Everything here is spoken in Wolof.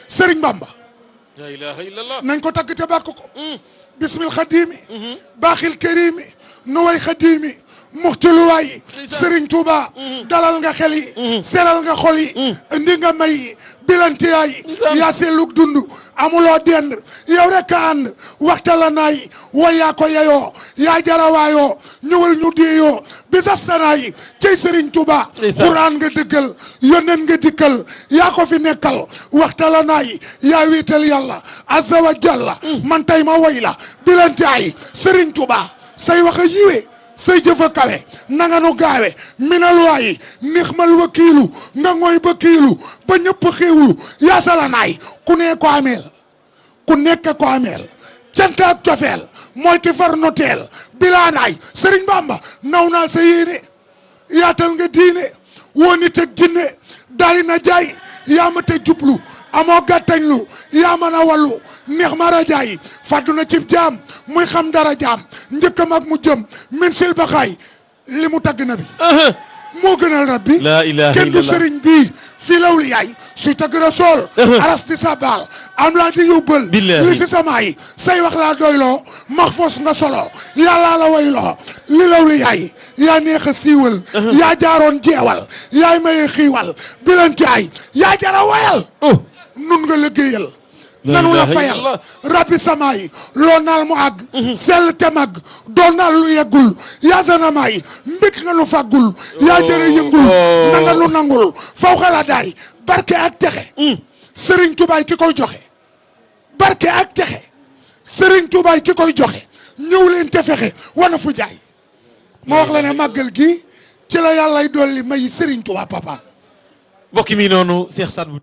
Serigne Bamba la ilaha illallah nañ ko tagg te bàkk ko bismil xadimi baaxil karimi nu way xadimi muxtiluwaay Serigne Touba dalal nga xel yi seral nga xol yi indi nga may yi bilantiyaay yaa seelug dund amuloo dend yow rek a ànd waxta la naay way yaa ko yeyoo yaa jarawaayoo ñëwal ñu déeyoo bisa sanaay cey Serigne Touba Quraan nga dëggal yónneen nga dikkal yaa ko fi nekkal waxta la naay yaa wiital yàlla azza wa jalla man tay ma way la bilantiyaay Serigne Touba say wax a yiwe say jëfa kawe nanga nu gaawe minal waayi nixmal wakiilu nga ngoy ba kiilu ba ñëpp xéewlu yaasala naay ku ne ko ameel ku nekk ko ameel cant ak cofeel mooy ki far noteel bilaa naay Sëriñ Bamba naw naa sa yéene yaatal nga diine woo nit ak jinne daay na jaay yaa ma te jublu amoo gàttañ lu yaa mën a wallu neex ma rajaay fàddu na cib jaam muy xam dara jaam njëkkam ak mu jëm min sil baxaay li mu tagg na bi moo gënal rabbi la ilaha kenn du sëriñ bii fii law li yaay suy tagg rasool arasti sa baal am laa di yóbbal li si samaay say wax laa doyloo max fos nga solo yàllaa la wayloo li law li yaay yaa neex a siiwal yaa jaaroon jeewal yaay maye xiiwal bilantaay yaa jara wayal nun nga liggéeyal nanu la fayal rabbi samaay loo naal mu àgg sell te mag doon naal lu yeggul yaa sanamaay mbit nga nu faggul yaa jëre yëngul nanga nu nangul faw xala daay barke ak texe Serigne Touba ki koy joxe barke ak texe Serigne Touba ki koy joxe ñëw leen te fexe wana fu jaay ma wax la ne màggal gi ci la yàllay dolli may Serigne Touba papa mbokk mi noonu Cheikh Sadbou